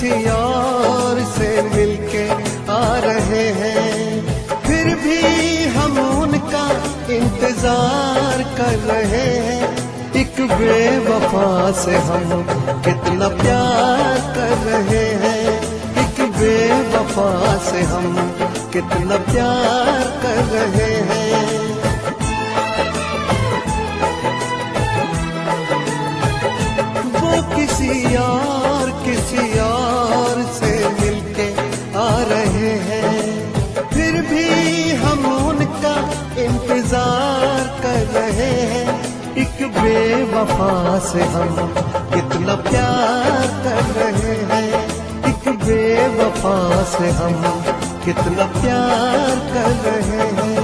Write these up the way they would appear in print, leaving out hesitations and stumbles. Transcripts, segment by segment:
किसी और से मिलके आ रहे हैं, फिर भी हम उनका इंतजार कर रहे हैं। एक बेवफा से हम कितना प्यार कर रहे हैं, एक बेवफा से हम कितना प्यार कर रहे हैं। वो किसी और से मिलके आ रहे हैं, फिर भी हम उनका इंतजार कर रहे हैं। एक बेवफा से हम कितना प्यार कर रहे हैं, एक बेवफा से हम कितना प्यार कर रहे हैं।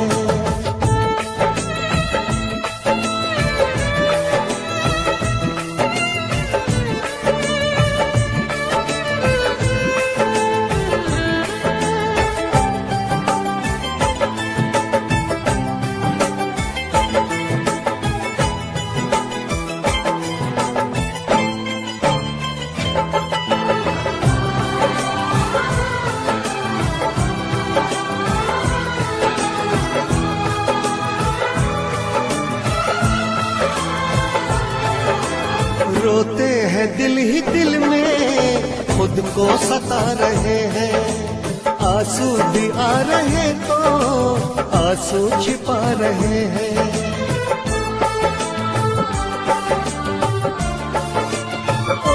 रोते हैं दिल ही दिल में, खुद को सता रहे हैं। आंसू भी आ रहे तो आंसू छिपा रहे हैं। ओ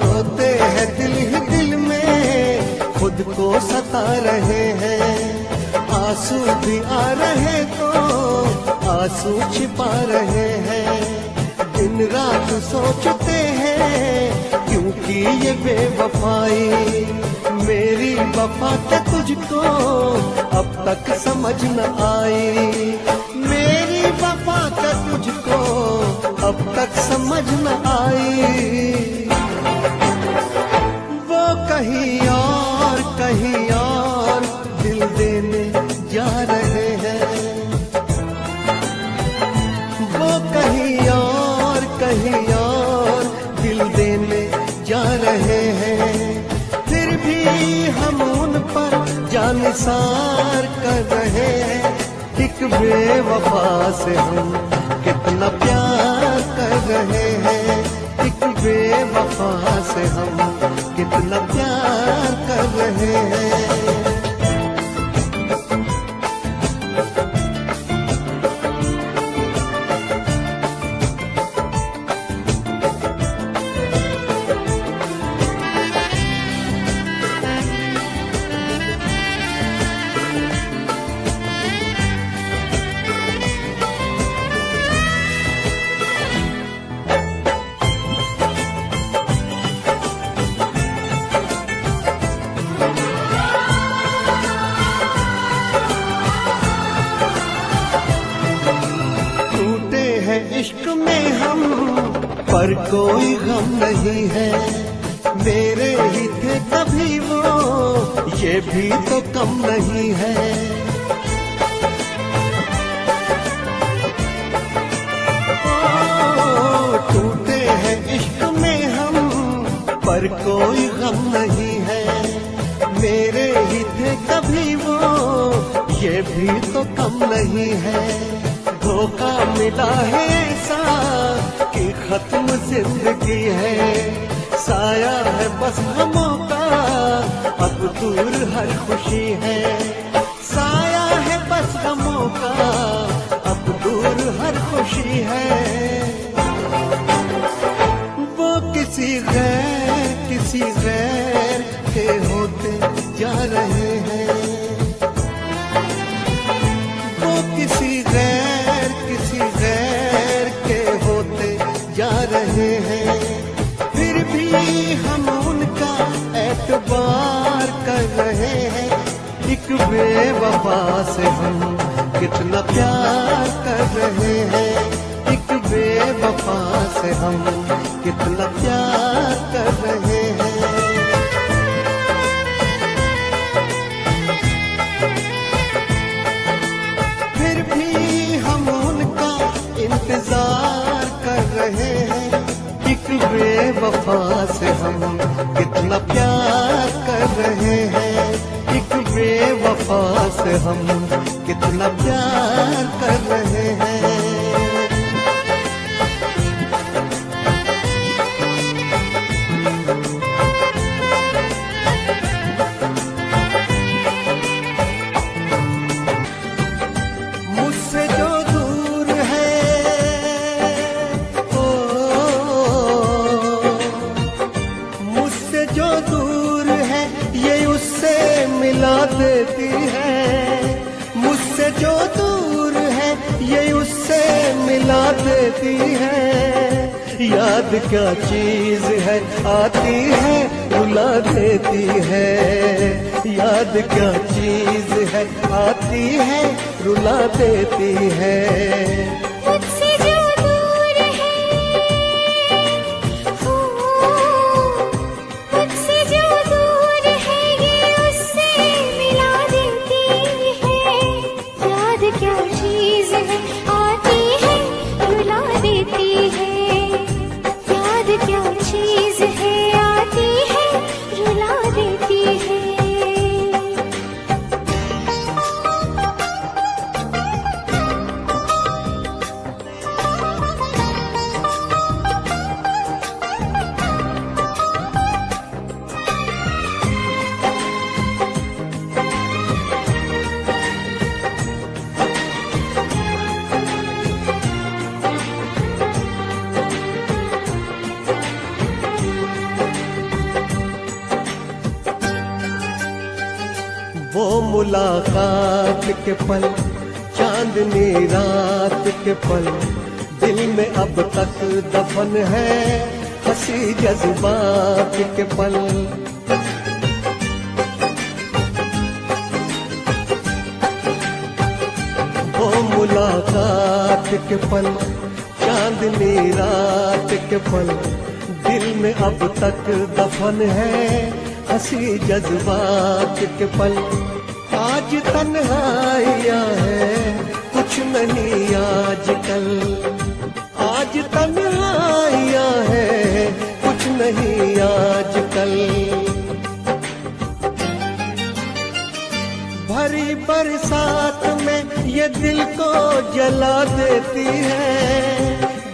रोते हैं दिल ही दिल में, खुद को सता रहे हैं। आंसू भी आ रहे तो आंसू छिपा रहे हैं। दिन रात सोचते हैं क्योंकि ये बेवफाई, मेरी वफा क्या तुझको अब तक समझ न आई। मेरी वफा क्या तुझको अब तक समझ न आई। वो कहीं और दिल देने जा रहे हैं। वो कहीं और दिल देने जा रहे हैं, फिर भी हम उन पर जानिसार कर रहे हैं। एक बेवफा से हम कितना प्यार कर रहे हैं, एक बेवफा से हम कितना प्यार कर रहे हैं। इश्क में हम पर कोई गम नहीं है। मेरे ही थे कभी वो, ये भी तो कम नहीं है। टूटे हैं इश्क में हम पर कोई गम नहीं है। मेरे ही थे कभी वो, ये भी तो कम नहीं है। धोखा मिला है ऐसा कि खत्म जिंदगी है। साया है बस गमों का, अब दूर हर खुशी है। साया है बस गमों का, अब दूर हर खुशी है। वो किसी गैर के होते जा रहे हैं। वो किसी गैर के होते जा रहे हैं, फिर भी हम उनका एतबार कर रहे हैं। एक बेवफा से हम कितना प्यार कर रहे हैं, एक बेवफा से हम कितना प्यार कर रहे हैं। इंतजार कर रहे हैं, एक बेवफा से हम कितना कितना प्यार कर रहे हैं, एक बेवफा से हम कितना प्यार कर रहे हैं। मुझसे जो दूर है मुझसे जो दूर है ये उससे मिला देती है, मुझसे जो दूर है ये उससे मिला देती है। याद क्या चीज है आती है रुला देती है, याद क्या चीज है आती है रुला देती है। मुझसे जो दूर है मुझसे जो दूर है ये उससे मिला देती है। याद क्या चीज है आती है रुला देती है, याद क्या चीज है आती है रुला देती है। वो मुलाकात के पल, चांदनी रात के पल, दिल में अब तक दफन है हंसी जज्बात के पल। वो मुलाकात के पल, चांदनी रात के पल, दिल में अब तक दफन है हंसी जज्बात के पल। आज तन्हाइयाँ है कुछ नहीं आजकल, आज तन्हाइयाँ है कुछ नहीं आजकल। भरी बरसात में ये दिल को जला देती है,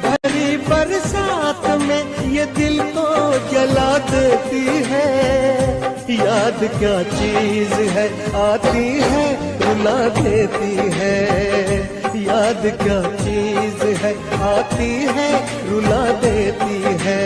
भरी बरसात में ये दिल को जला देती है। याद क्या चीज है आती है रुला देती है, याद क्या चीज है आती है रुला देती है।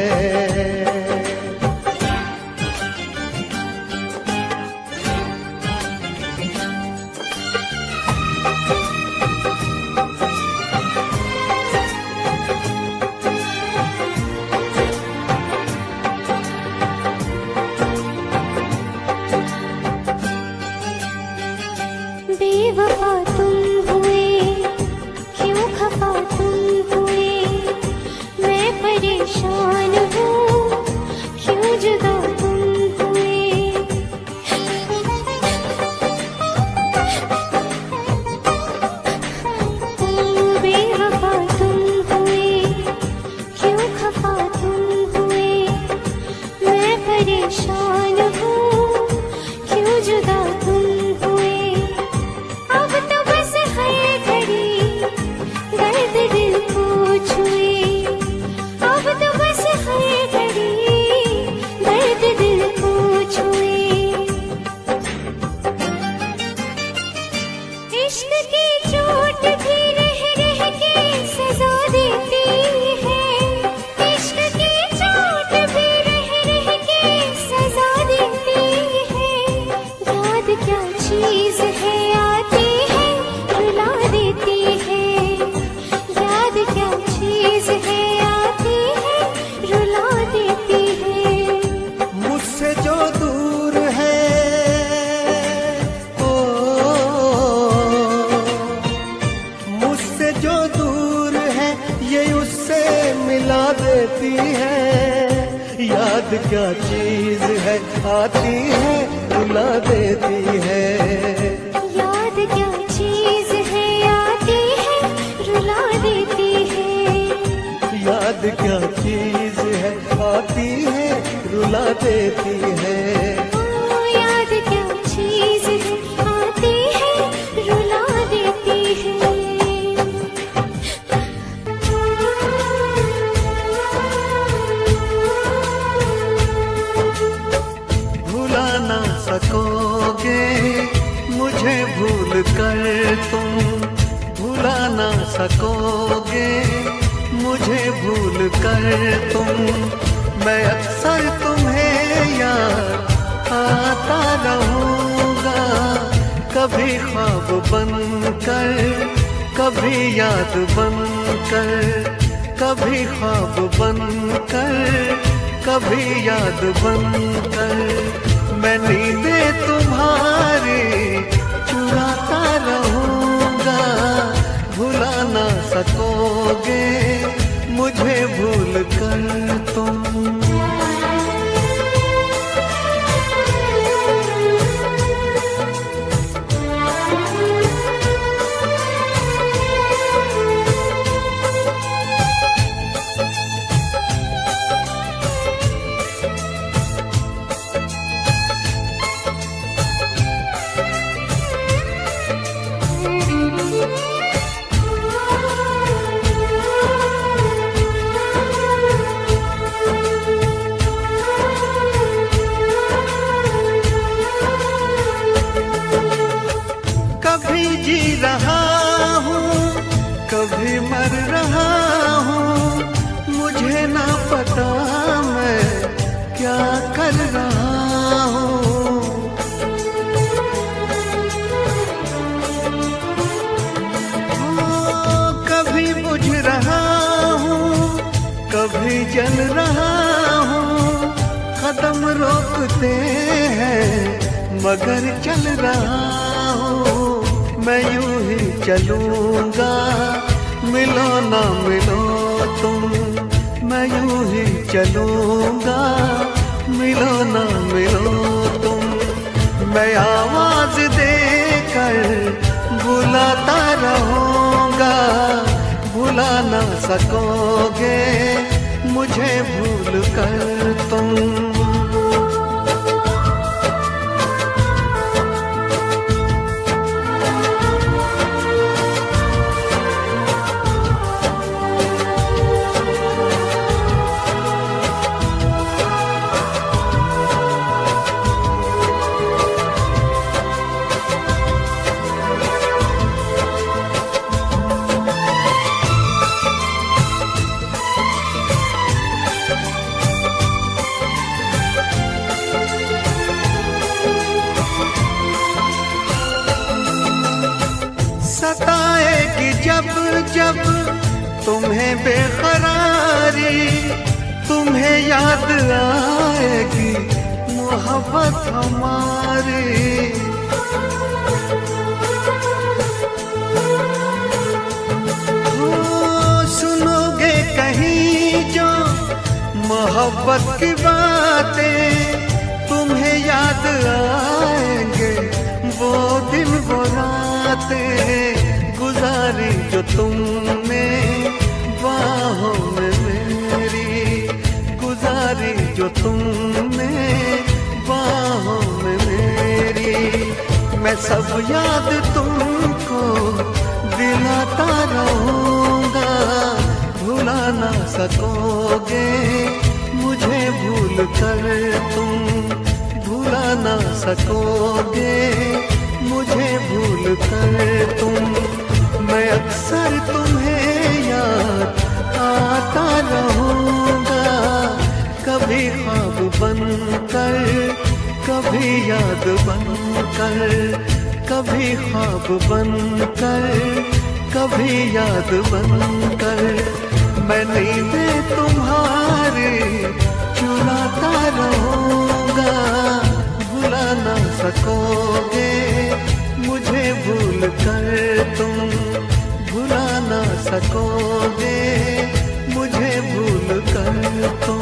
बेवफा तुम हुए, क्यों खफा तुम हुए, मैं परेशान हूँ, क्यों जुदा तुम हुए। बेवफा तुम हुए, क्यों खफा तुम हुए, मैं परेशान हूँ, क्यों जुदा तुम हुए। अब तो बस है घड़ी दर्द दिल को छुए, अब तो बस है घड़ी दर्द दिल को छुए। इश्क की चोट भी रह रह के सजा देती है, इश्क की चोट भी रह रह के सजा देती है। याद क्या चीज है आती है रुला देती है, याद क्या चीज है आती है रुला देती है। मुझसे जो दूर है मुझसे जो दूर है ये उससे मिला देती है। याद क्या चीज है आती है रुला देती है, याद क्या चीज है आती है रुला देती है, याद क्या चीज है आती है रुला भुला देती है। ओ याद क्या चीज है, आती है रुला देती है। भुला ना सकोगे मुझे भूल कर तुम, भुला ना सकोगे मुझे भूल कर तुम। मैं अक्सर तुम्हें याद आता रहूँगा, कभी ख्वाब बन कर, कभी याद बन कर, कभी ख्वाब बन कर, कभी याद बन कर। मैं नींदें तुम्हारी चुराता रहूँगा, भुला ना सकोगे मुझे भूल कर तुम। कभी जी रहा हूँ, कभी मर रहा हूँ, मुझे ना पता मैं क्या कर रहा हूँ। कभी बुझ रहा हूँ, कभी जल रहा हूँ, कदम रोकते हैं मगर चल रहा हूँ। मैं यूं ही चलूंगा, मिलो ना मिलो तुम। मैं यूं ही चलूंगा, मिलो ना मिलो तुम। मैं आवाज देकर बुलाता रहूंगा, भुला ना सकोगे मुझे भूल कर तुम। सताएगी जब जब तुम्हें बेकरारी, तुम्हें याद आएगी मोहब्बत हमारी। सुनोगे कहीं जो मोहब्बत की बातें, तुम्हें याद आएंगे वो दिन वो रातें गुजारी जो तुमने बाहों में मेरी, गुजारी जो तुमने बाहों में मेरी। मैं सब याद तुमको दिलाता रहूँगा, भुला ना सकोगे मुझे भूल कर तुम। भुला ना सकोगे मुझे भूल कर तुम। मैं अक्सर तुम्हें याद आता रहूँगा, कभी ख्वाब बन कर, कभी याद बन कर, कभी ख्वाब बन कर, कभी याद बन कर। मैं नींदें तुम्हारी चुराता रहूँगा, भुला ना सकोगे मुझे भूल कर तुम। भुला ना सकोगे मुझे भूल कर तुम।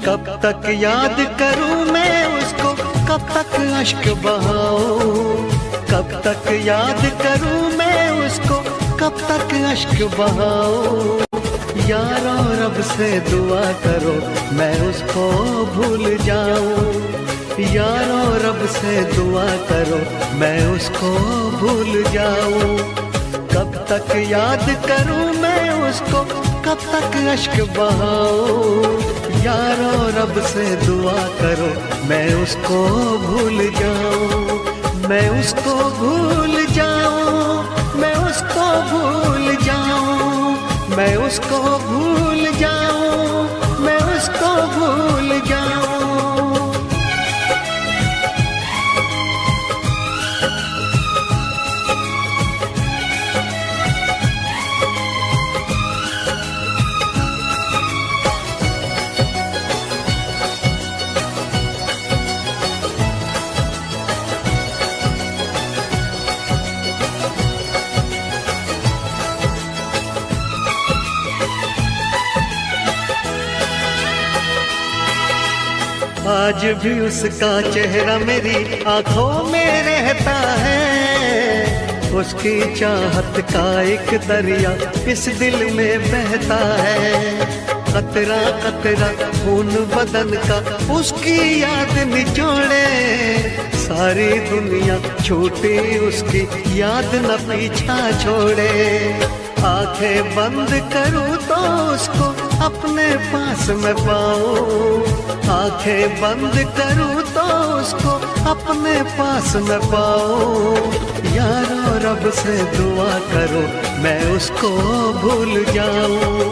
कब तक याद करूं मैं उसको, कब तक अश्क बहाऊं, कब तक याद करूं मैं उसको, कब तक अश्क बहाऊं। यारो रब से दुआ करो मैं उसको भूल जाऊं, यारो रब से दुआ करो मैं उसको भूल जाऊं। कब तक याद करूं मैं उसको, कब तक अश्क बहाऊं। यारो रब से दुआ करो मैं उसको भूल जाऊं, मैं उसको भूल जाऊं, मैं उसको भूल जाऊं, मैं उसको भूल जाऊं, मैं उसको भूल जाऊं। आज भी उसका चेहरा मेरी आंखों में रहता है, उसकी चाहत का एक दरिया इस दिल में बहता है। कतरा कतरा खून बदन का उसकी याद निचोड़े, सारी दुनिया छूटी उसकी याद न पीछा छोड़े। आंखें बंद करूं तो उसको अपने पास में पाऊं, आंखें बंद करूं तो उसको अपने पास में पाऊं। यारो रब से दुआ करो मैं उसको भूल जाऊं,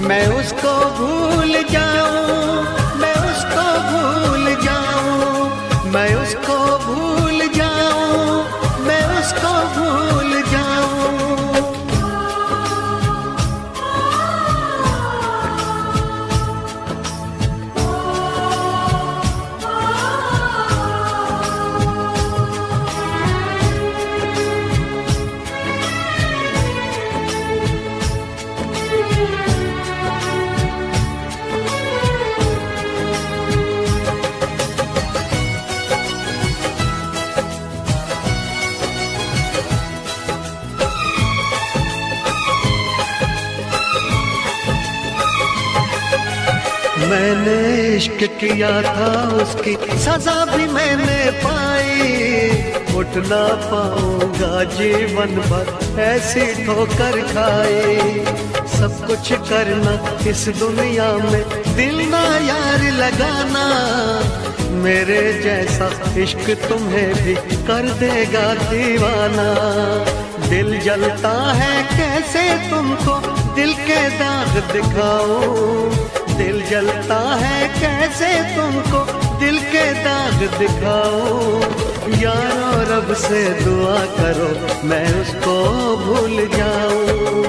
मैं उसको भूल जाऊं, मैं उसको भूल जाऊं, मैं उसको भूल जाऊं, मैं उसको भूल जाऊं। मैंने इश्क किया था उसकी सजा भी मैंने पाई, उठ ना पाऊंगा जीवन भर ऐसी ठोकर खाई। सब कुछ करना इस दुनिया में दिल ना यार लगाना, मेरे जैसा इश्क तुम्हें भी कर देगा दीवाना। दिल जलता है कैसे तुमको दिल के दाग दिखाऊं, दिल जलता है कैसे तुमको दिल के दाग दिखाऊं। यारो रब से दुआ करो मैं उसको भूल जाऊं,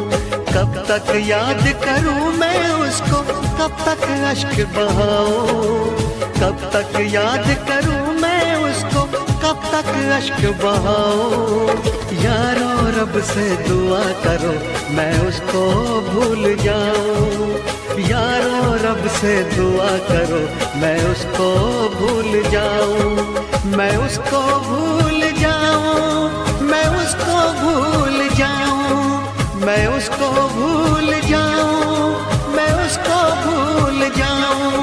कब तक याद करूं मैं उसको, कब तक अश्क बहाऊं, कब तक याद करूं मैं उसको, कब तक अश्क बहाऊं। यारो रब से दुआ करो मैं उसको भूल जाऊं, यारो रब से दुआ करो मैं उसको भूल जाऊं, मैं उसको भूल जाऊं, मैं उसको भूल जाऊं, मैं उसको भूल जाऊं, मैं उसको भूल जाऊं,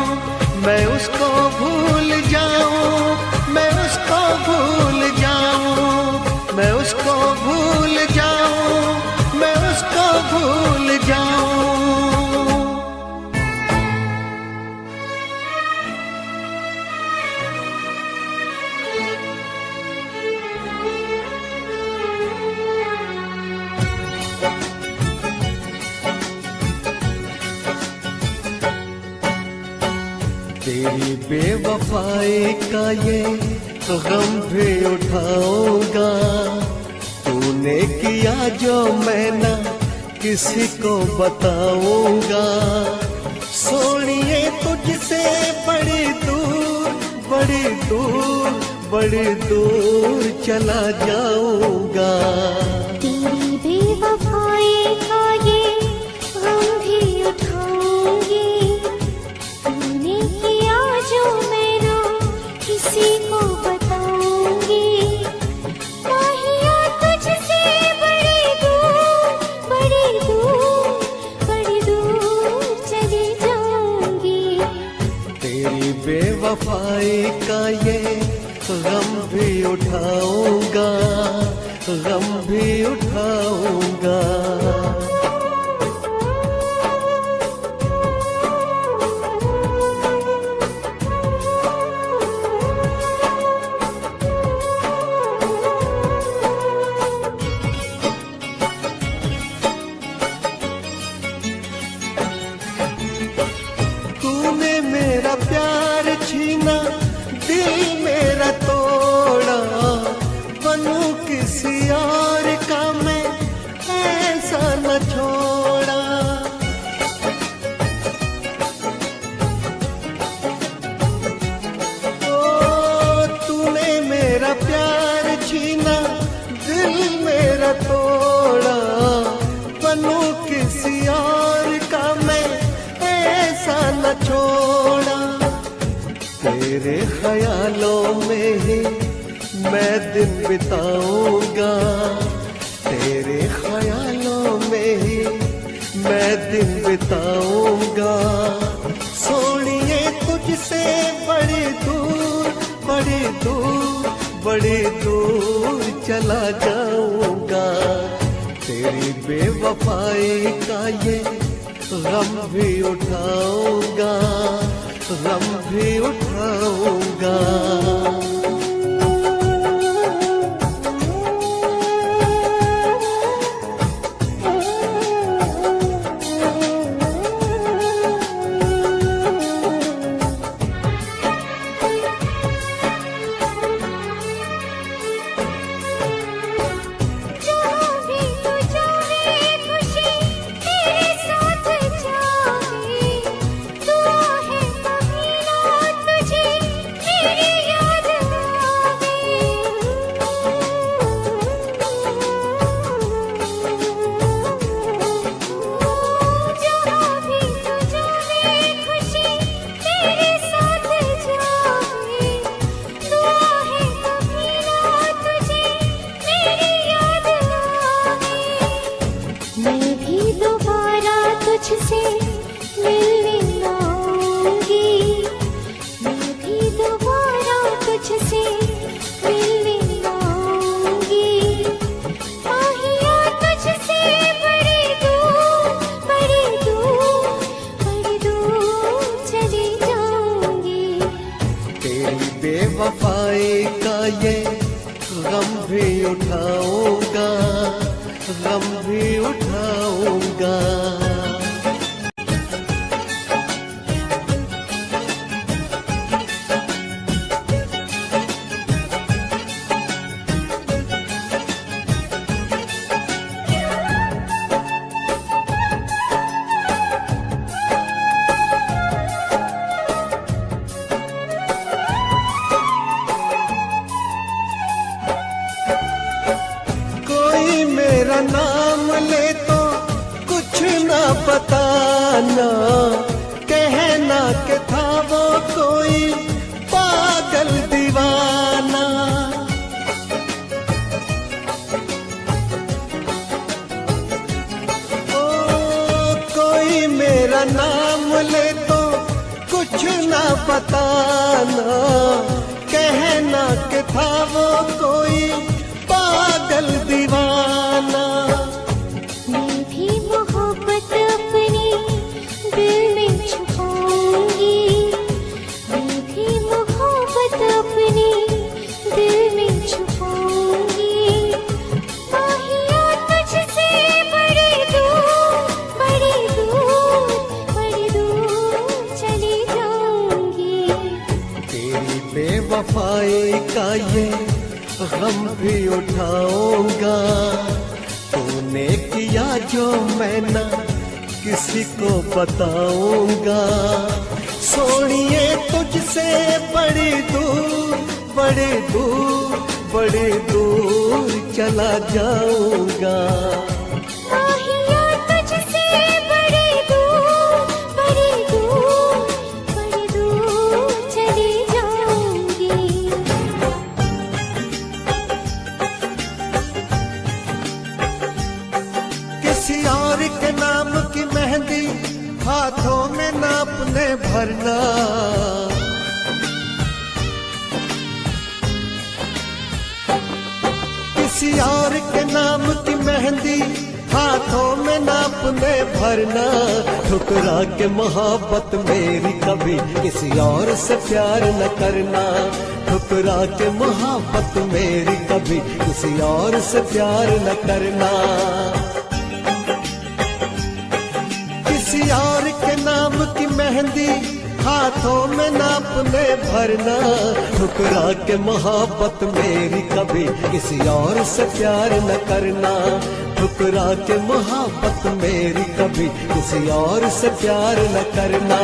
मैं उसको भूल जाऊं, मैं उसको भूल जाऊं, मैं उसको भूल जाऊं, मैं उसको भूल जाऊं। तेरी बेवफाई का ये गम भी उठाऊंगा, तूने किया जो मैं ना किसी को बताऊंगा। सोनिए तुझसे बड़ी दूर, बड़ी दूर, बड़ी दूर चला जाऊंगा। तेरी बेवफाई का ये गम भी उठाऊंगी, तूने किया बेवफाई का ये गम भी उठाऊंगा, गम भी उठाऊंगा। तूने मेरा प्यार छीना, दिल मेरा तोड़ा, बनूं किसी और का मैं ऐसा न छोड़ा। ओ तूने मेरा प्यार छीना, दिल मेरा तोड़ा, बनूं किसी और का मैं ऐसा न छोड़ा। तेरे ख्यालों में ही मैं दिन बिताऊंगा, तेरे ख्यालों में ही मैं दिन बिताऊंगा। सोनिए तुझसे बड़ी दूर, बड़ी दूर, बड़ी दूर चला जाऊंगा। तेरी बेवफाई का ये गम भी उठाऊंगा, गम भी उठाऊंगा। तुझसे मिलने आऊंगी, मैं भी दोबारा तुझसे मिलने आऊंगी। माहिया तुझसे बड़ी दूर, बड़ी दूर, बड़ी दूर चली जाऊंगी। तेरी बेवफाई का ये गम भी उठाऊंगा, गम भी उठाऊंगा। मेरा नाम ले तो कुछ ना बताना, कहना के था वो कोई पागल दीवाना। ओ कोई मेरा नाम ले तो कुछ ना बताना, कहना के था वो कोई पागल दीवाना। मैं भी मोहब्बत अपनी दिल में छुपाऊंगी, मैं भी मोहब्बत अपनी दिल में छुपाऊंगी। माहिया तुझसे बड़ी दूर, बड़ी दूर, बड़ी दूर चली जाऊंगी। तेरी बेवफाई का ये गम भी उठाऊंगा। तूने किया जो मैं ना किसी को बताऊंगा। सोनिए तुझसे बड़ी दूर, बड़ी दूर, बड़ी दूर चला जाऊंगा। माहिया तुझसे बड़ी दूर, बड़ी दूर, बड़ी दूर चली जाऊंगी। किसी और के नाम की मेहंदी हाथों में ना अपने भरना। ना अपने भरना, ठुकरा के मोहब्बत मेरी कभी किसी और से प्यार न करना, ठुकरा के मोहब्बत मेरी कभी किसी और से प्यार न करना। किसी और के नाम की मेहंदी हाथों में ना अपने भरना, ठुकरा के मोहब्बत मेरी कभी किसी और से प्यार न करना, ठुकरा के मोहब्बत मेरी कभी किसी और से प्यार न करना।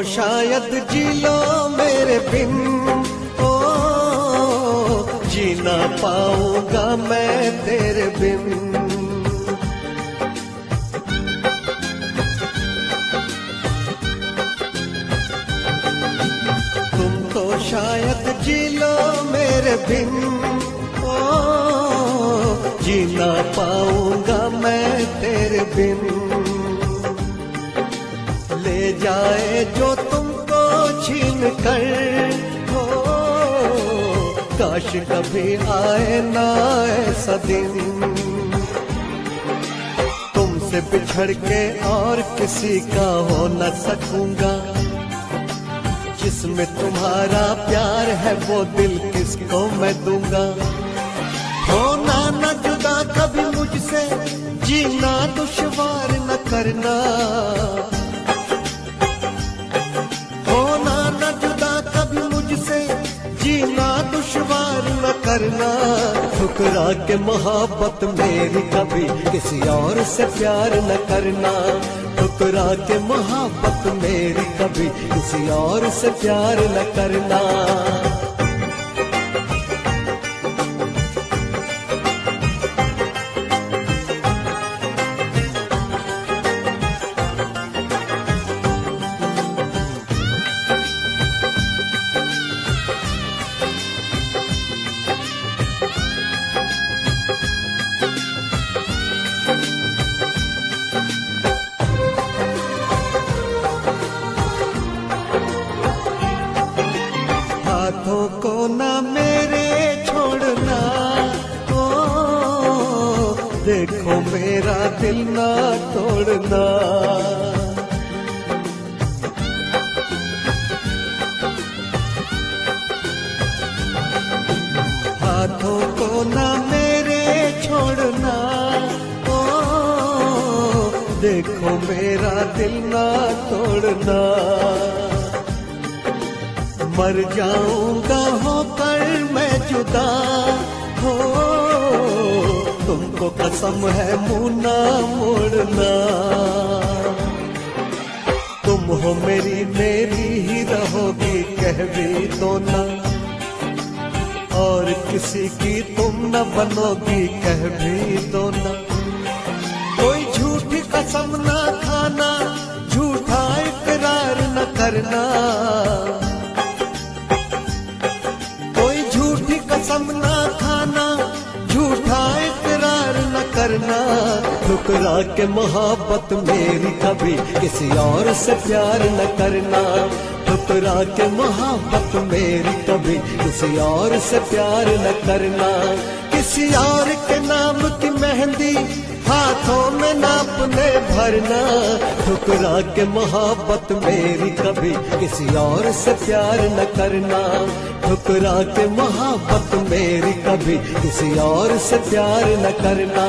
शायद जी लो मेरे बिन, ओ जी ना पाऊंगा मैं तेरे बिन। तुम तो शायद जी लो मेरे बिन, ओ जी ना पाऊंगा मैं तेरे बिन। ले जाए जो तुमको छीन कर, हो काश कभी आए ना ऐसा दिन, तुमसे बिछड़ के और किसी का हो न सकूंगा, जिसमें तुम्हारा प्यार है वो दिल किसको मैं दूंगा। होना न जुदा कभी मुझसे, जीना दुश्वार न करना, जीना दुश्वार न करना, ठुकरा के मोहब्बत मेरी कभी किसी और से प्यार न करना, ठुकरा के मोहब्बत मेरी कभी किसी और से प्यार न करना। हाथों को ना मेरे छोड़ना, ओ देखो मेरा दिल ना तोड़ना। हाथों को ना मेरे छोड़ना, ओ देखो मेरा दिल ना तोड़ना। मर जाऊंगा होकर मैं जुदा, हो तुमको कसम है मुँह ना मोड़ना। तुम हो मेरी मेरी ही रहोगी कह भी दो ना, और किसी की तुम न बनोगी कह भी दो ना। कोई झूठी कसम ना खाना, झूठा इकरार न करना, कसम ना खाना, झूठा इकरार न करना, ठुकरा के मोहब्बत मेरी कभी किसी और से प्यार न करना, ठुकरा के मोहब्बत मेरी कभी किसी और से प्यार न करना। किसी और के नाम की मेहंदी हाथों में ना अपने भरना, ठुकरा के मोहब्बत मेरी कभी किसी और से प्यार न करना, ठुकरा के मोहब्बत मेरी कभी किसी और से प्यार न करना,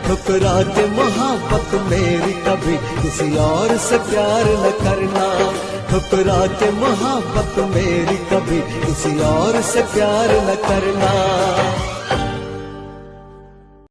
ठुकरा के मोहब्बत मेरी कभी किसी और से प्यार न करना, ठुकरा के मोहब्बत मेरी कभी किसी और से प्यार न करना।